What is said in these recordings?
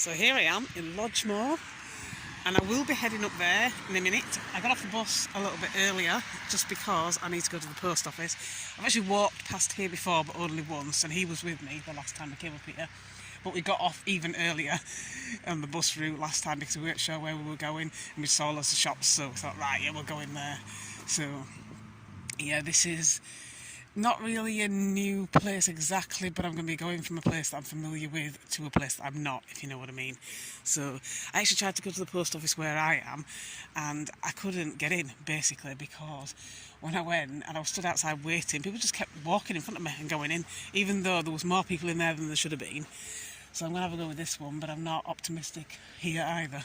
So here I am in Moor, and I will be heading up there in a minute. I got off the bus a little bit earlier just because I need to go to the post office. I've actually walked past here before, but only once, and he was with me the last time I came up here. But we got off even earlier on the bus route last time because we weren't sure where we were going, and we saw lots of shops, so we thought, right, yeah, we'll go in there. So yeah, this is not really a new place exactly, but I'm going to be going from a place that I'm familiar with to a place that I'm not, if you know what I mean. So I actually tried to go to the post office where I am, and I couldn't get in, basically, because when I went and I was stood outside waiting, people just kept walking in front of me and going in, even though there was more people in there than there should have been. So I'm going to have a go with this one, but I'm not optimistic here either.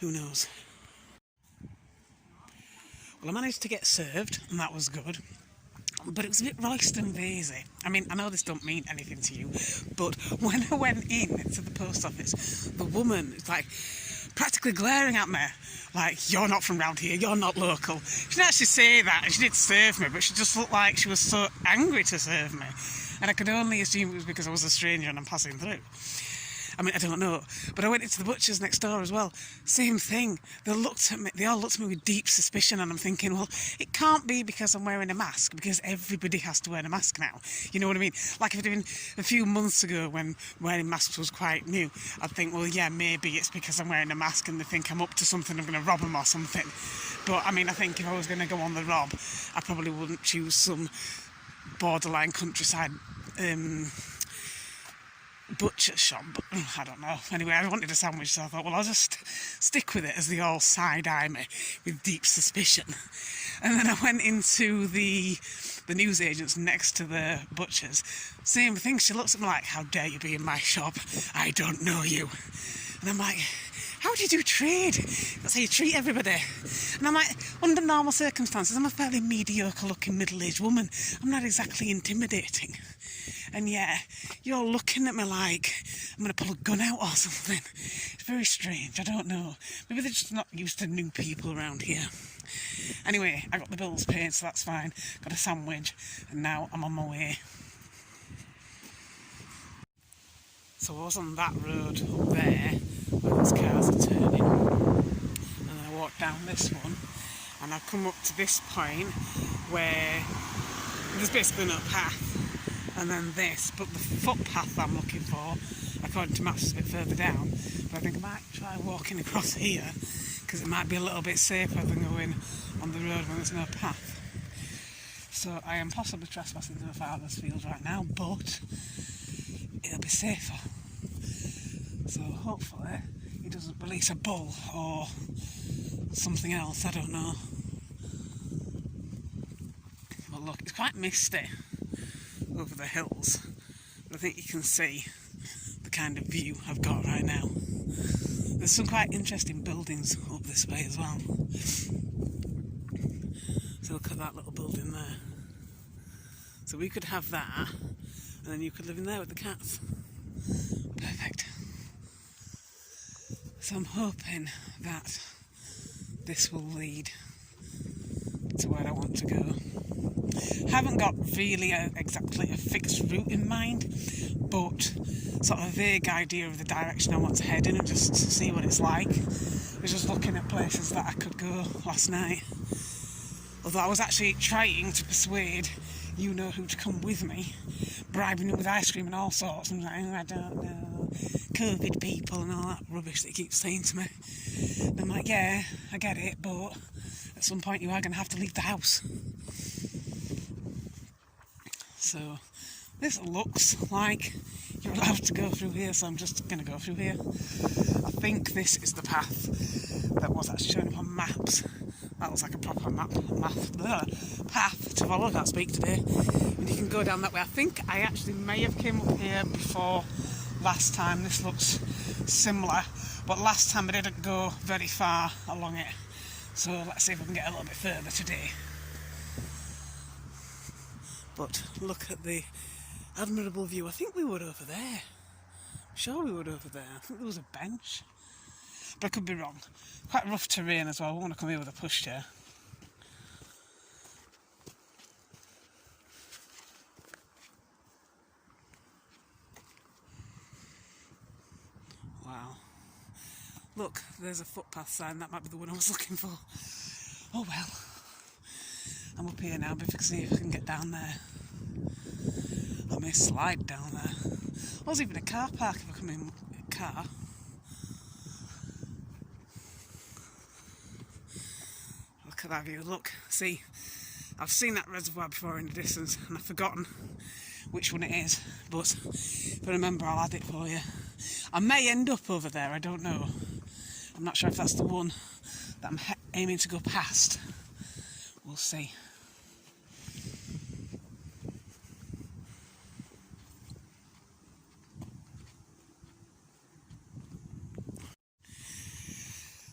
Who knows? Well, I managed to get served, and that was good. But it was a bit royston vazy. I mean, I know this don't mean anything to you, but when I went in to the post office, the woman was like practically glaring at me, like, you're not from round here, you're not local. She didn't actually say that, and she did serve me, but she just looked like she was so angry to serve me. And I could only assume it was because I was a stranger and I'm passing through. I mean, I don't know. But I went into the butcher's next door as well. Same thing. They all looked at me with deep suspicion, and I'm thinking, well, it can't be because I'm wearing a mask, because everybody has to wear a mask now. You know what I mean? Like if it had been a few months ago when wearing masks was quite new, I'd think, well, yeah, maybe it's because I'm wearing a mask and they think I'm up to something, I'm going to rob them or something. But, I mean, I think if I was going to go on the rob, I probably wouldn't choose some borderline countryside butcher shop, but I don't know. Anyway, I wanted a sandwich, so I thought, well, I'll just stick with it as they all side-eye me with deep suspicion. And then I went into the newsagents next to the butcher's. Same thing, she looks at me like, how dare you be in my shop? I don't know you. And I'm like, how do you do trade? That's how you treat everybody. And I'm like, under normal circumstances, I'm a fairly mediocre-looking middle-aged woman. I'm not exactly intimidating. And yeah, you're looking at me like I'm going to pull a gun out or something. It's very strange, I don't know. Maybe they're just not used to new people around here. Anyway, I got the bills paid, so that's fine. Got a sandwich, and now I'm on my way. So I was on that road up there, where those cars are turning. And then I walked down this one, and I've come up to this point where there's basically no path. And then this, but the footpath I'm looking for, according to maps, is a bit further down. But I think I might try walking across here, because it might be a little bit safer than going on the road when there's no path. So I am possibly trespassing to the father's field right now, but it'll be safer. So hopefully he doesn't release a bull or something else, I don't know. But look, it's quite misty over the hills, but I think you can see the kind of view I've got right now. There's some quite interesting buildings up this way as well. So look at that little building there. So we could have that, and then you could live in there with the cats. Perfect. So I'm hoping that this will lead to where I want to go. Haven't got really exactly a fixed route in mind, but sort of a vague idea of the direction I want to head in and just see what it's like. I was just looking at places that I could go last night. Although I was actually trying to persuade you-know-who to come with me, bribing them with ice cream and all sorts, and like, oh, I don't know, COVID people and all that rubbish that he keeps saying to me. And I'm like, yeah, I get it, but at some point you are going to have to leave the house. So this looks like you're allowed to go through here, so I'm just going to go through here. I think this is the path that was actually shown up on maps. That looks like a proper path to follow, I can't speak today. And you can go down that way. I think I actually may have came up here before last time. This looks similar, but last time I didn't go very far along it. So let's see if we can get a little bit further today. But look at the admirable view. I think we were over there. I'm sure we were over there. I think there was a bench. But I could be wrong. Quite rough terrain as well. I won't want to come here with a pushchair. Wow. Look, there's a footpath sign. That might be the one I was looking for. Oh well. I'm up here now, but if I can see if I can get down there. I may slide down there. There's even a car park if I come in a car. Look at that view. Look, see, I've seen that reservoir before in the distance and I've forgotten which one it is, but if I remember I'll add it for you. I may end up over there, I don't know. I'm not sure if that's the one that I'm aiming to go past. We'll see.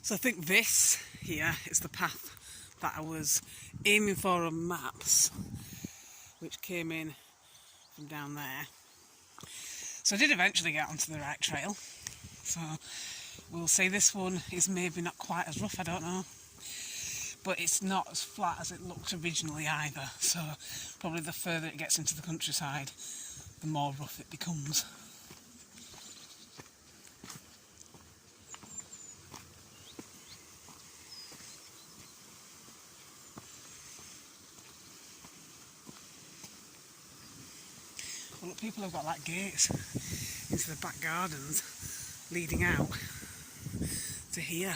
So I think this here is the path that I was aiming for on maps, which came in from down there. So I did eventually get onto the right trail. So we'll say this one is maybe not quite as rough, I don't know. But it's not as flat as it looked originally either. So probably the further it gets into the countryside, the more rough it becomes. Well, look, people have got like gates into the back gardens leading out to here.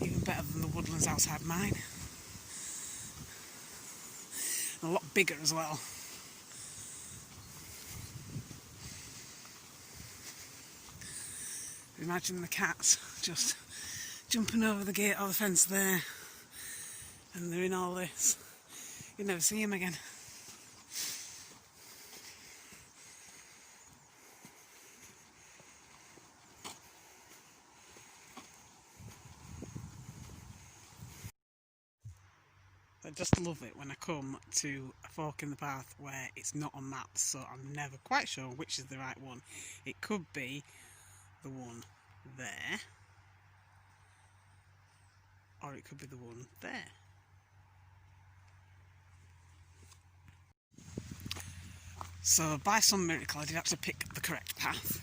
Even better than the woodlands outside mine. And a lot bigger as well. Imagine the cats just jumping over the gate or the fence there, and they're in all this. You'd never see them again. I just love it when I come to a fork in the path where it's not on maps, so I'm never quite sure which is the right one. It could be the one there, or it could be the one there. So by some miracle I did actually pick the correct path,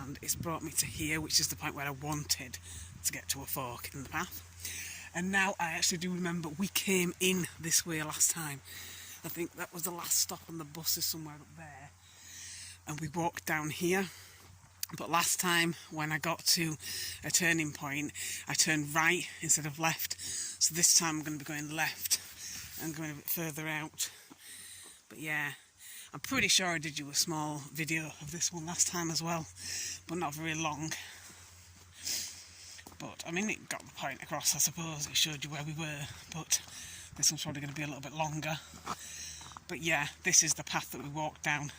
and it's brought me to here, which is the point where I wanted to get to a fork in the path. And now I actually do remember we came in this way last time. I think that was the last stop on the buses somewhere up there, and we walked down here. But last time when I got to a turning point, I turned right instead of left. So this time I'm going to be going left and going a bit further out. But yeah, I'm pretty sure I did you a small video of this one last time as well, but not very long. But I mean, it got the point across, I suppose. It showed you where we were, but this one's probably going to be a little bit longer. But yeah, this is the path that we walked down.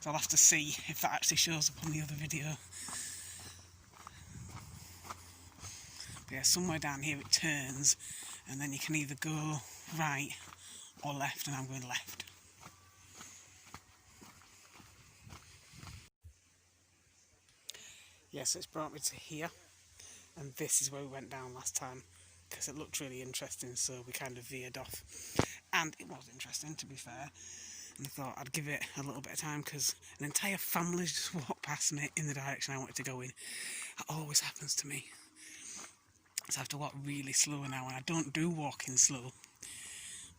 So I'll have to see if that actually shows up on the other video. But yeah, somewhere down here it turns, and then you can either go right or left, and I'm going left. Yes, it's brought me to here, and this is where we went down last time, because it looked really interesting, so we kind of veered off. And it was interesting, to be fair, and I thought I'd give it a little bit of time, because an entire family just walked past me in the direction I wanted to go in. That always happens to me. So I have to walk really slow now, and I don't do walking slow.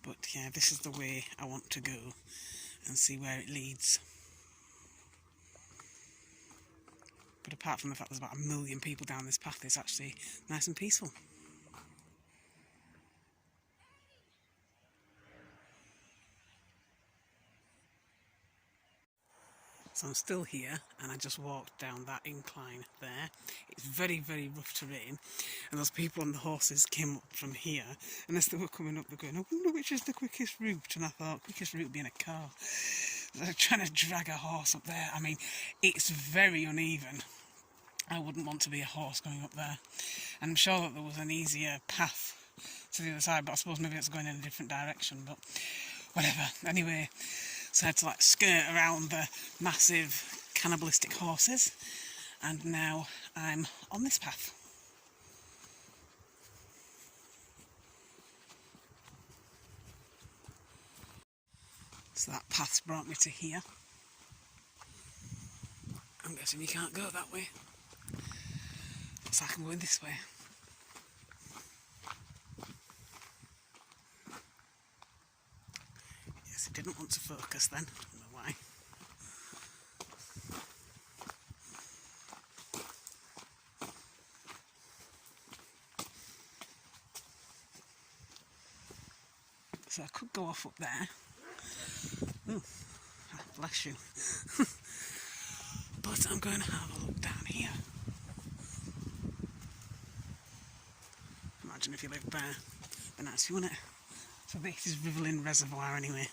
But yeah, this is the way I want to go, and see where it leads. But apart from the fact there's about 1 million people down this path, it's actually nice and peaceful. So I'm still here, and I just walked down that incline there. It's very, very rough terrain, and those people on the horses came up from here, and as they were coming up, they're going, I wonder which is the quickest route, and I thought, quickest route would be in a car. They're trying to drag a horse up there. I mean, it's very uneven. I wouldn't want to be a horse going up there. And I'm sure that there was an easier path to the other side, but I suppose maybe it's going in a different direction, but whatever. Anyway, so I had to like skirt around the massive cannibalistic horses, and now I'm on this path. So that path's brought me to here. I'm going guessing you can't go that way. So I can go in this way. Yes, it didn't want to focus then. I don't know why. So I could go off up there. Oh, bless you. But I'm going to have a look down here. Imagine if you lived there. Be nice, wouldn't it? So this is Riverlyn Reservoir anyway.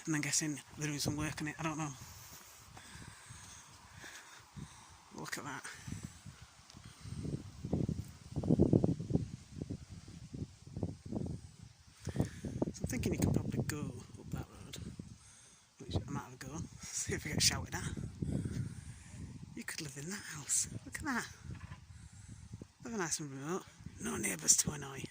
And I'm guessing they're doing some work on it. I don't know. Look at that. So I'm thinking you could probably go up that road. Which I might have a go. See if I get shouted at. You could live in that house. Look at that. Live a nice and remote. No neighbours to annoy.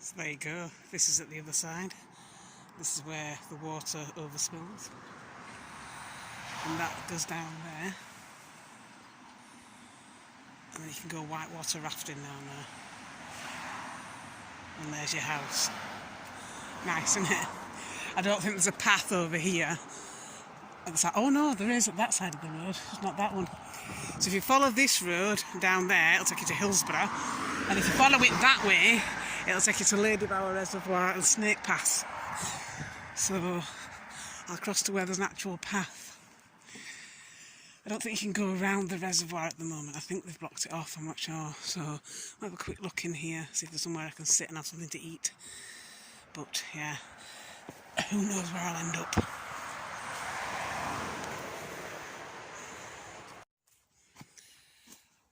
So there you go. This is at the other side. This is where the water overspills. And that goes down there. And then you can go whitewater rafting down there. And there's your house. Nice, isn't it? I don't think there's a path over here. Oh no, there is at that side of the road. It's not that one. So if you follow this road down there, it'll take you to Hillsborough. And if you follow it that way, it'll take you to Ladybower Reservoir and Snake Pass. So I'll cross to where there's an actual path. I don't think you can go around the reservoir at the moment. I think they've blocked it off, I'm not sure. So I'll have a quick look in here, see if there's somewhere I can sit and have something to eat. But yeah, who knows where I'll end up.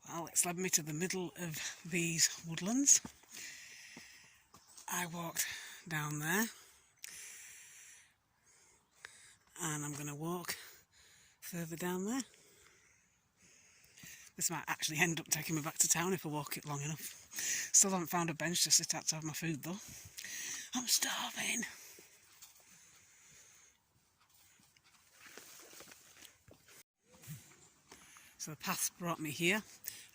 Well, it's led me to the middle of these woodlands. I walked down there. And I'm going to walk further down there. This might actually end up taking me back to town if I walk it long enough. Still haven't found a bench to sit at to have my food though. I'm starving. So the path brought me here,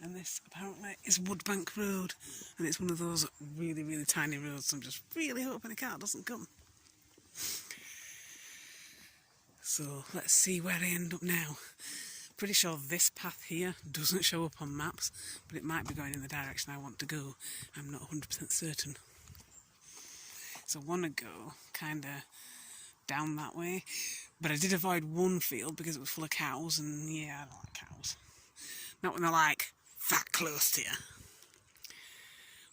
and this apparently is Woodbank Road, and it's one of those really, really tiny roads, so I'm just really hoping a car doesn't come. So let's see where I end up now. Pretty sure this path here doesn't show up on maps, but it might be going in the direction I want to go. I'm not 100% certain. So I want to go kind of down that way, but I did avoid one field because it was full of cows, and yeah, I don't like cows. Not when they're like that close to you.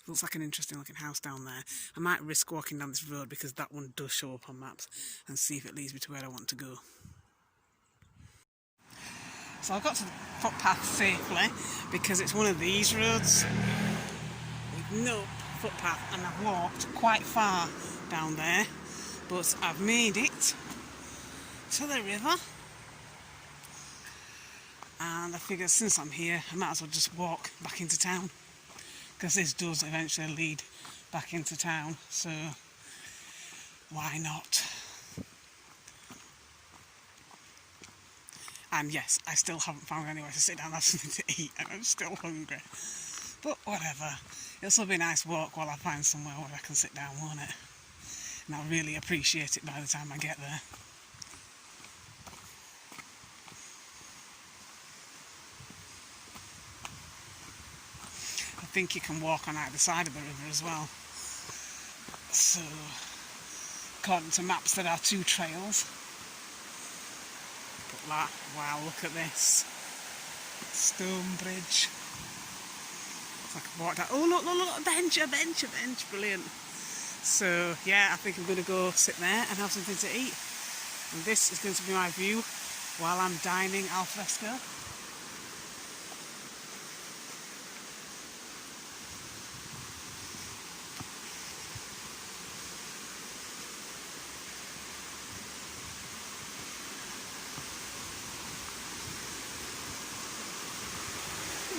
Looks like an interesting looking house down there. I might risk walking down this road because that one does show up on maps and see if it leads me to where I want to go. So I got to the footpath safely because it's one of these roads with no footpath, and I've walked quite far down there, but I've made it to the river, and I figured since I'm here I might as well just walk back into town, because this does eventually lead back into town, so why not? And yes, I still haven't found anywhere to sit down and have something to eat, and I'm still hungry. But whatever, it'll still be a nice walk while I find somewhere where I can sit down, won't it? And I'll really appreciate it by the time I get there. I think you can walk on either side of the river as well. So, according to maps, there are two trails. But that, wow, look at this. Stone bridge. It's like I walked out. Oh, look, a bench, brilliant. So, yeah, I think I'm going to go sit there and have something to eat. And this is going to be my view while I'm dining al fresco.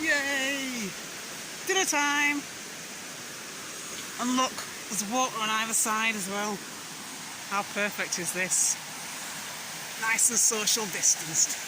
Yay! Dinner time! And look, There's water on either side as well. How perfect is this? Nice and social distanced.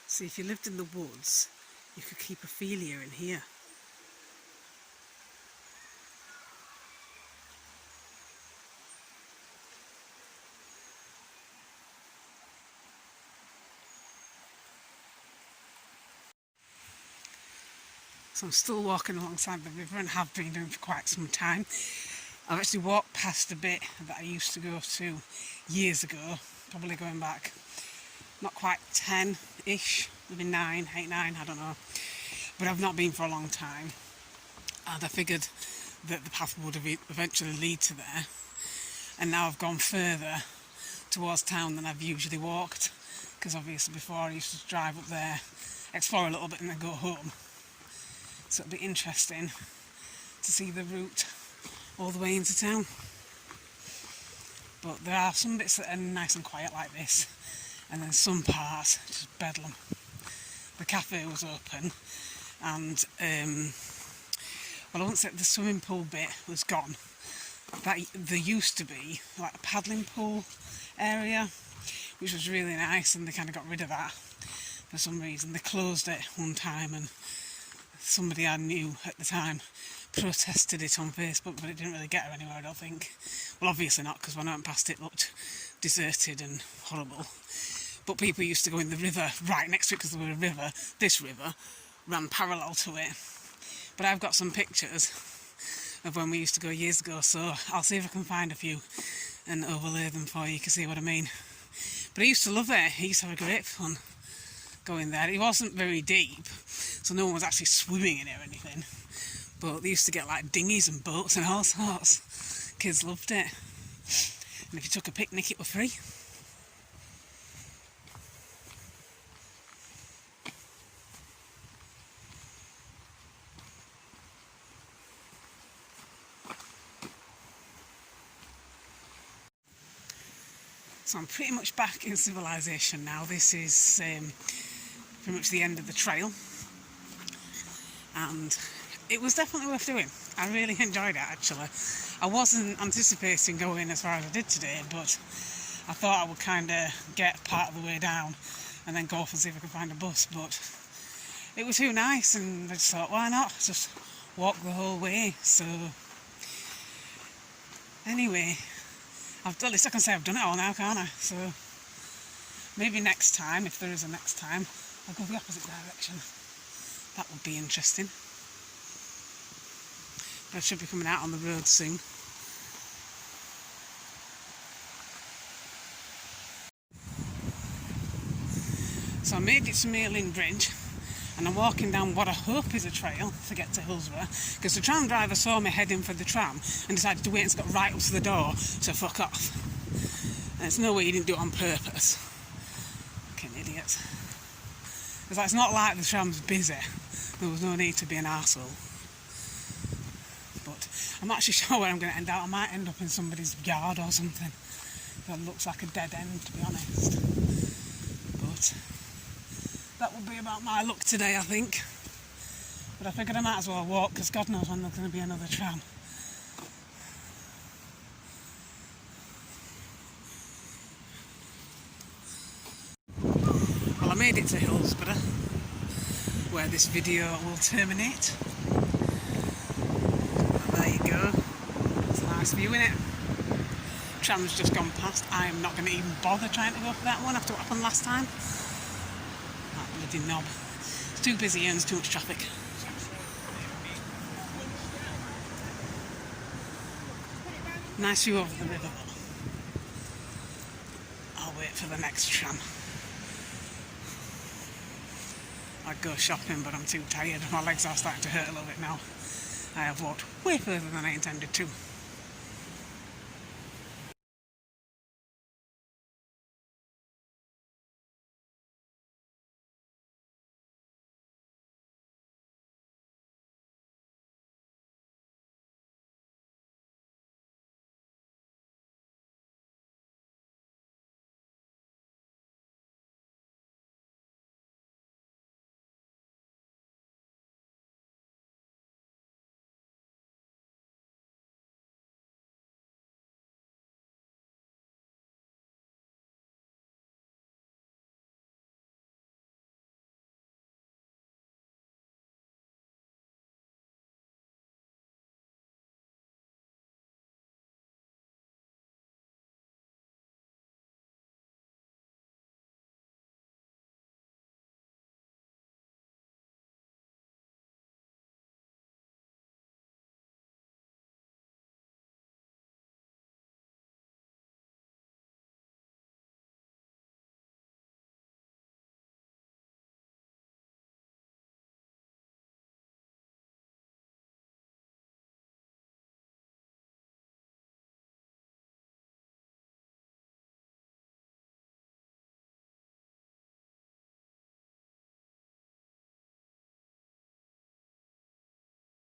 See, if you lived in the woods, you could keep Ophelia in here. So I'm still walking alongside the river and have been doing for quite some time. I've actually walked past a bit that I used to go to years ago, probably going back not quite 10-ish, maybe 9, 8, 9, I don't know. But I've not been for a long time. And I figured that the path would eventually lead to there. And now I've gone further towards town than I've usually walked. Because obviously before I used to drive up there, explore a little bit and then go home. So it'll be interesting to see the route all the way into town. But there are some bits that are nice and quiet like this. And then some parts, just bedlam. The cafe was open and, well, I won't say the swimming pool bit was gone. There used to be like a paddling pool area, which was really nice, and they kind of got rid of that for some reason. They closed it one time and somebody I knew at the time protested it on Facebook, but it didn't really get her anywhere, I don't think. Well, obviously not, because when I went past it looked deserted and horrible. But people used to go in the river right next to it because there was a river. This river ran parallel to it. But I've got some pictures of when we used to go years ago, so I'll see if I can find a few and overlay them for you. You can see what I mean. But I used to love it. I used to have a great fun going there. It wasn't very deep, so no one was actually swimming in it or anything. But they used to get like dinghies and boats and all sorts. Kids loved it. And if you took a picnic, it was free. So I'm pretty much back in civilization now. This is pretty much the end of the trail, and it was definitely worth doing. I really enjoyed it, actually. I wasn't anticipating going as far as I did today, but I thought I would kind of get part of the way down and then go off and see if I could find a bus, but it was too nice, and I just thought, why not just walk the whole way? So anyway, at least I can say I've done it all now, can't I? So maybe next time, if there is a next time, I'll go the opposite direction. That would be interesting. But I should be coming out on the road soon. So I made it to Merlin Bridge. and I'm walking down what I hope is a trail to get to Hillsborough, because the tram driver saw me heading for the tram and decided to wait and got right up to the door, so fuck off. And it's no way he didn't do it on purpose. Fucking idiot. It's not like the tram's busy. There was no need to be an arsehole. But I'm not actually sure where I'm going to end up. I might end up in somebody's yard or something. That looks like a dead end, to be honest. But that will be about my luck today, I think. But I figured I might as well walk, because God knows when there's going to be another tram. Well, I made it to Hillsborough, where this video will terminate. And there you go. It's a nice view, innit? Tram's just gone past. I am not going to even bother trying to go for that one after what happened last time. That bloody knob. It's too busy and there's too much traffic. Nice view over the river. I'll wait for the next tram. I'd go shopping, but I'm too tired. My legs are starting to hurt a little bit now. I have walked way further than I intended to.